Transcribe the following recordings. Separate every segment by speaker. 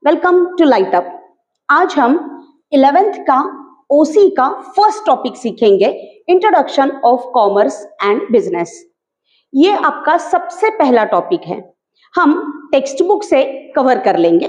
Speaker 1: Welcome to light up. आज हम 11th का ओसी का फर्स्ट टॉपिक सीखेंगे, introduction of commerce and business. ये आपका सबसे पहला टॉपिक है, हम टेक्स्ट बुक से कवर कर लेंगे।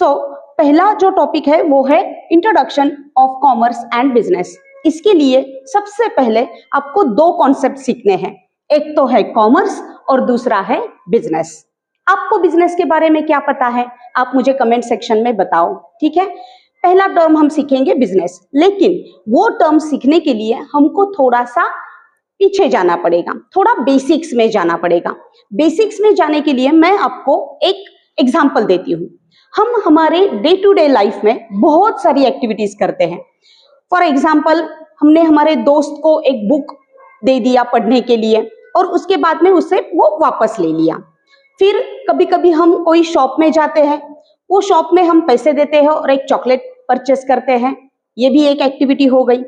Speaker 1: पहला जो टॉपिक है वो है introduction of commerce and business. इसके लिए सबसे पहले आपको दो कॉन्सेप्ट सीखने हैं, एक तो है कॉमर्स और दूसरा है बिजनेस। आपको बिजनेस के बारे में क्या पता है, आप मुझे कमेंट सेक्शन में बताओ, ठीक है। पहला टर्म हम सीखेंगे बिजनेस, लेकिन वो टर्म सीखने के लिए हमको थोड़ा सा पीछे जाना पड़ेगा, थोड़ा बेसिक्स में जाना पड़ेगा। बेसिक्स में जाने के लिए मैं आपको एक एग्जांपल देती हूँ। हम हमारे डे टू डे लाइफ में बहुत सारी एक्टिविटीज करते हैं। फॉर एग्जाम्पल, हमने हमारे दोस्त को एक बुक दे दिया पढ़ने के लिए और उसके बाद में उससे वो वापस ले लिया। फिर कभी कभी हम कोई शॉप में जाते हैं, वो शॉप में हम पैसे देते हैं और एक चॉकलेट परचेस करते हैं, ये भी एक एक्टिविटी हो गई।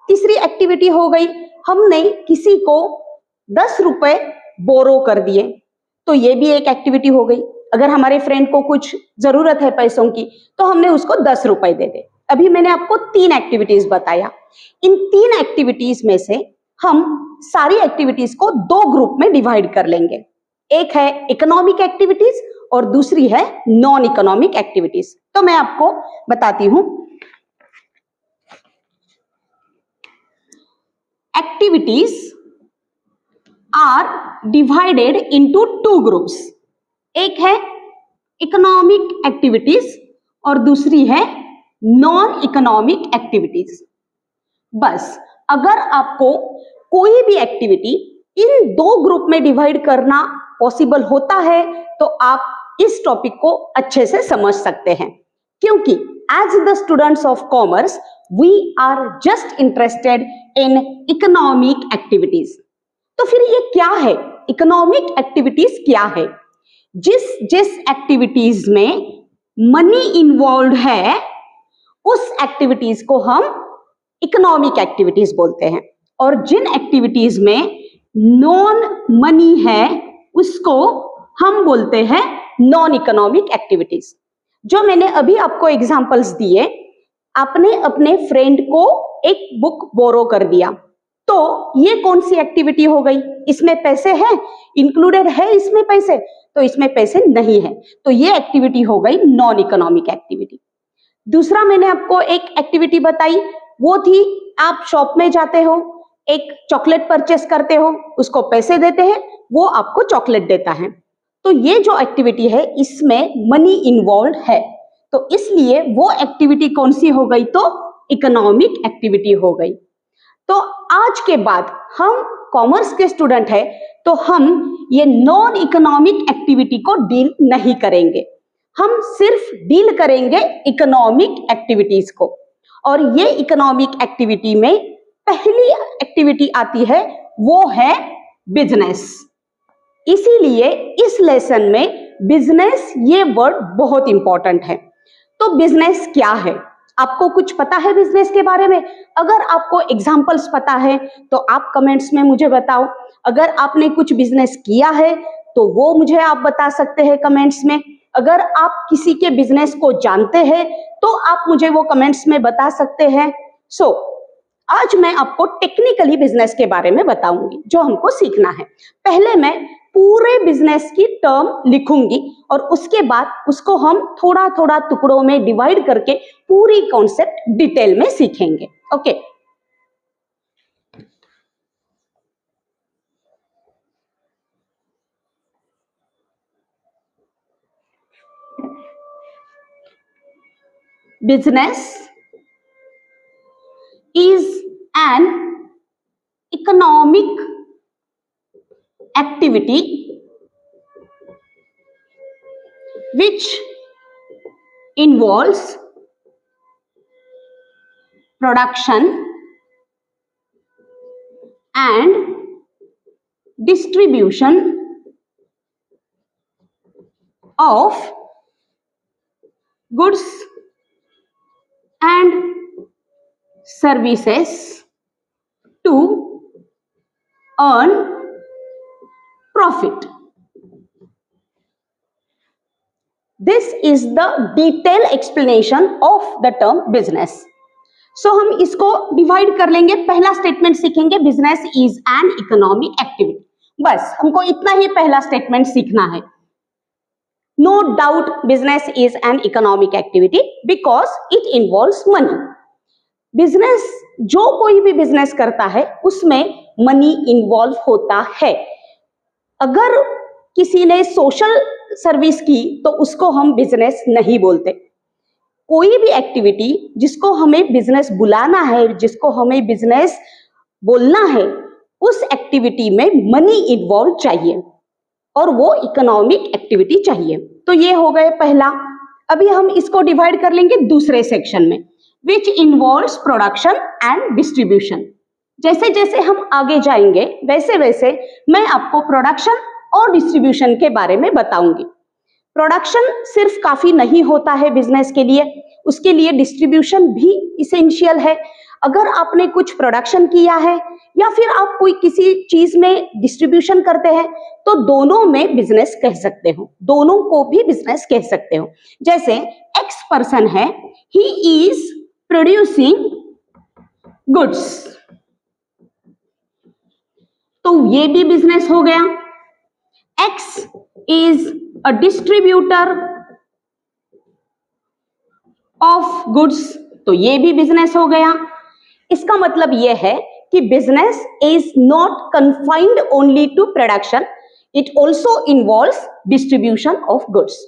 Speaker 1: तीसरी एक्टिविटी हो गई, हमने किसी को 10 रुपए बोरो कर दिए, तो ये भी एक एक्टिविटी हो गई। अगर हमारे फ्रेंड को कुछ जरूरत है पैसों की तो हमने उसको 10 रुपए दे दे। अभी मैंने आपको 3 एक्टिविटीज बताया। इन 3 एक्टिविटीज में से हम सारी एक्टिविटीज को 2 ग्रुप में डिवाइड कर लेंगे। एक है इकोनॉमिक एक्टिविटीज और दूसरी है नॉन इकोनॉमिक एक्टिविटीज। तो मैं आपको बताती हूं। Activities are divided into 2 groups. एक है इकोनॉमिक एक्टिविटीज और दूसरी है नॉन इकोनॉमिक एक्टिविटीज। बस अगर आपको कोई भी एक्टिविटी इन 2 ग्रुप में डिवाइड करना पॉसिबल होता है तो आप इस टॉपिक को अच्छे से समझ सकते हैं, क्योंकि as the students of commerce we are just interested in economic activities. तो फिर ये क्या है, इकोनॉमिक एक्टिविटीज क्या है? जिस एक्टिविटीज में मनी इन्वॉल्व है उस एक्टिविटीज को हम इकोनॉमिक एक्टिविटीज बोलते हैं, और जिन एक्टिविटीज में नॉन मनी है उसको हम बोलते हैं नॉन इकोनॉमिक एक्टिविटीज। जो मैंने अभी आपको एग्जांपल्स दिए, आपने अपने फ्रेंड को एक बुक बोरो कर दिया, तो ये कौन सी एक्टिविटी हो गई? इसमें पैसे हैं, इंक्लूडेड है इसमें पैसे? तो इसमें पैसे नहीं है, तो ये एक्टिविटी हो गई नॉन इकोनॉमिक एक्टिविटी। दूसरा मैंने आपको एक एक्टिविटी बताई, वो थी आप शॉप में जाते हो, एक चॉकलेट परचेस करते हो, उसको पैसे देते हैं, वो आपको चॉकलेट देता है। तो ये जो एक्टिविटी है इसमें मनी इन्वॉल्व है, तो इसलिए वो एक्टिविटी कौन सी हो गई? तो इकोनॉमिक एक्टिविटी हो गई। तो आज के बाद हम कॉमर्स के स्टूडेंट हैं, तो हम ये नॉन इकोनॉमिक एक्टिविटी को डील नहीं करेंगे, हम सिर्फ डील करेंगे इकोनॉमिक एक्टिविटीज को। और ये इकोनॉमिक एक्टिविटी में पहली एक्टिविटी आती है, वो है बिजनेस। इसीलिए इस लेसन में बिजनेस ये वर्ड बहुत इंपॉर्टेंट है। तो बिजनेस क्या है, आपको कुछ पता है बिजनेस के बारे में? अगर आपको एग्जांपल्स पता है तो आप कमेंट्स में मुझे बताओ। अगर आपने कुछ बिजनेस किया है तो वो मुझे आप बता सकते हैं कमेंट्स में। अगर आप किसी के बिजनेस को जानते हैं तो आप मुझे वो कमेंट्स में बता सकते हैं। आज मैं आपको टेक्निकली बिजनेस के बारे में बताऊंगी जो हमको सीखना है। पहले मैं पूरे बिजनेस की टर्म लिखूंगी और उसके बाद उसको हम थोड़ा थोड़ा टुकड़ों में डिवाइड करके पूरी कॉन्सेप्ट डिटेल में सीखेंगे। Okay, business is an economic activity which involves production and distribution of goods and services to earn profit. This is the detail explanation of the term business. So हम इसको divide कर लेंगे। पहला statement सीखेंगे, business is an economic activity. बस हमको इतना ही पहला स्टेटमेंट सीखना है। No doubt business is an economic activity because it involves money. Business, जो कोई भी बिजनेस करता है उसमें मनी इन्वॉल्व होता है। अगर किसी ने सोशल सर्विस की तो उसको हम बिजनेस नहीं बोलते। कोई भी एक्टिविटी जिसको हमें बिजनेस बुलाना है, जिसको हमें बिजनेस बोलना है, उस एक्टिविटी में मनी इन्वॉल्व चाहिए और वो इकोनॉमिक एक्टिविटी चाहिए। तो ये हो गए पहला। अभी हम इसको डिवाइड कर लेंगे दूसरे सेक्शन में, which involves production and distribution. जैसे जैसे हम आगे जाएंगे वैसे वैसे मैं आपको प्रोडक्शन और डिस्ट्रीब्यूशन के बारे में बताऊंगी। प्रोडक्शन सिर्फ काफी नहीं होता है बिजनेस के लिए, उसके लिए डिस्ट्रीब्यूशन भी इसेंशियल है। अगर आपने कुछ प्रोडक्शन किया है या फिर आप कोई किसी चीज में डिस्ट्रीब्यूशन करते हैं तो दोनों में बिजनेस कह सकते हो, दोनों को भी बिजनेस कह सकते हो। जैसे एक्स पर्सन है, ही इज प्रोड्यूसिंग गुड्स, तो ये भी बिजनेस हो गया। X is a distributor of goods, तो ये भी बिजनेस हो गया। इसका मतलब यह है कि business is not confined only to production, it also involves distribution of goods.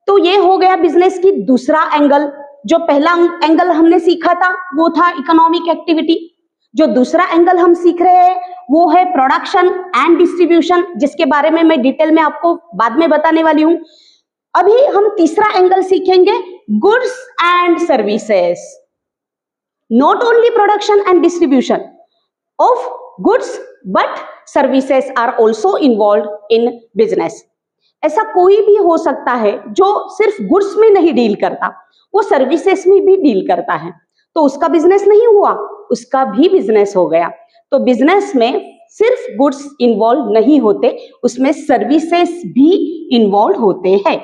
Speaker 1: तो ये हो गया बिजनेस की दूसरा एंगल। जो पहला एंगल हमने सीखा था वो था इकोनॉमिक एक्टिविटी। जो दूसरा एंगल हम सीख रहे हैं वो है प्रोडक्शन एंड डिस्ट्रीब्यूशन, जिसके बारे में मैं डिटेल में आपको बाद में बताने वाली हूं। अभी हम तीसरा एंगल सीखेंगे, goods and services. Not only production and distribution of goods but services are also involve in business. ऐसा कोई भी हो सकता है जो सिर्फ गुड्स में नहीं डील करता, वो सर्विसेज में भी डील करता है, तो उसका बिजनेस नहीं हुआ, उसका भी बिजनेस हो गया। तो बिजनेस में सिर्फ गुड्स इन्वॉल्व नहीं होते, उसमें सर्विसेज भी इन्वॉल्व होते हैं।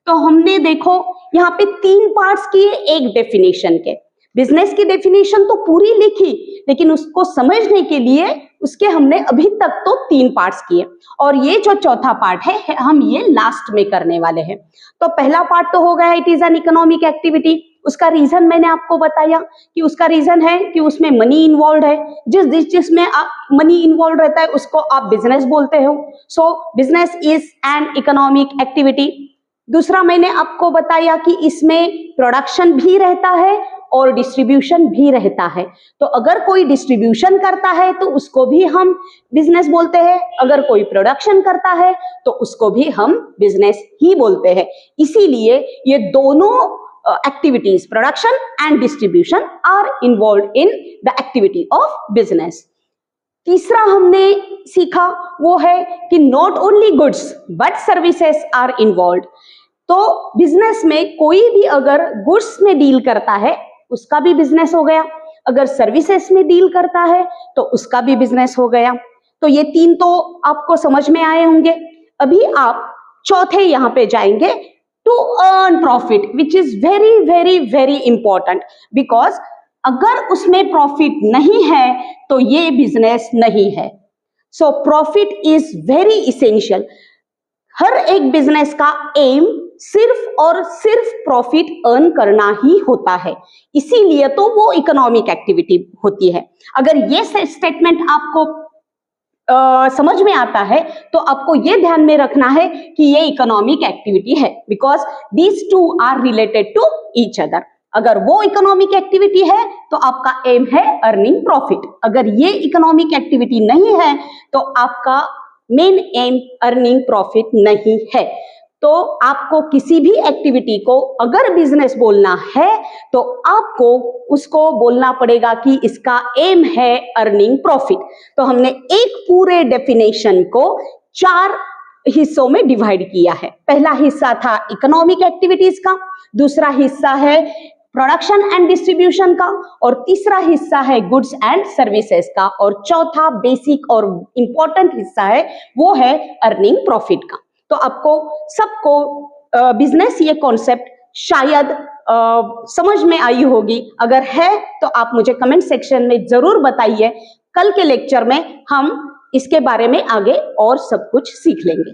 Speaker 1: तो हमने देखो यहाँ पे 3 पार्ट्स किए एक डेफिनेशन के। बिजनेस की डेफिनेशन तो पूरी लिखी, लेकिन उसको समझने के लिए उसके हमने अभी तक तो 3 पार्ट्स किए, और ये जो चौथा पार्ट है हम ये लास्ट में करने वाले हैं। तो पहला पार्ट तो हो गया it is an economic activity. उसका रीजन मैंने आपको बताया कि उसका रीजन है कि उसमें मनी इन्वॉल्व है। जिसमें मनी इन्वॉल्व रहता है उसको आप बिजनेस बोलते हो। सो business is an economic activity. दूसरा मैंने आपको बताया कि इसमें प्रोडक्शन भी रहता है और डिस्ट्रीब्यूशन भी रहता है। तो अगर कोई डिस्ट्रीब्यूशन करता है तो उसको भी हम बिजनेस बोलते हैं, अगर कोई प्रोडक्शन करता है तो उसको भी हम बिजनेस ही बोलते हैं। इसीलिए ये दोनों activities, production and distribution are involved in the activity of business. तीसरा हमने सीखा वो है कि not only goods but services are involved. तो बिजनेस में कोई भी अगर गुड्स में डील करता है उसका भी बिजनेस हो गया, अगर सर्विसेज में डील करता है तो उसका भी बिजनेस हो गया। तो ये 3 तो आपको समझ में आए होंगे। अभी आप चौथे यहाँ पे जाएंगे, to earn profit, which is very very very important, because अगर उसमें प्रॉफिट नहीं है तो ये बिजनेस नहीं है। So profit is very essential. हर एक बिजनेस का एम सिर्फ और सिर्फ प्रॉफिट अर्न करना ही होता है, इसीलिए तो वो इकोनॉमिक एक्टिविटी होती है। अगर ये स्टेटमेंट आपको समझ में आता है तो आपको ये ध्यान में रखना है कि ये इकोनॉमिक एक्टिविटी है, because these two are related to each other. अगर वो इकोनॉमिक एक्टिविटी है तो आपका एम है अर्निंग प्रॉफिट, अगर ये इकोनॉमिक एक्टिविटी नहीं है तो आपका मेन एम अर्निंग प्रॉफिट नहीं है। तो आपको किसी भी एक्टिविटी को अगर बिजनेस बोलना है तो आपको उसको बोलना पड़ेगा कि इसका एम है अर्निंग प्रॉफिट। तो हमने एक पूरे डेफिनेशन को 4 हिस्सों में डिवाइड किया है। पहला हिस्सा था इकोनॉमिक एक्टिविटीज का, दूसरा हिस्सा है प्रोडक्शन एंड डिस्ट्रीब्यूशन का, और तीसरा हिस्सा है गुड्स एंड सर्विसेज का, और चौथा बेसिक और इंपॉर्टेंट हिस्सा है वो है अर्निंग प्रॉफिट का। तो आपको सबको बिजनेस ये कॉन्सेप्ट शायद समझ में आई होगी। अगर है तो आप मुझे कमेंट सेक्शन में जरूर बताइए। कल के लेक्चर में हम इसके बारे में आगे और सब कुछ सीख लेंगे।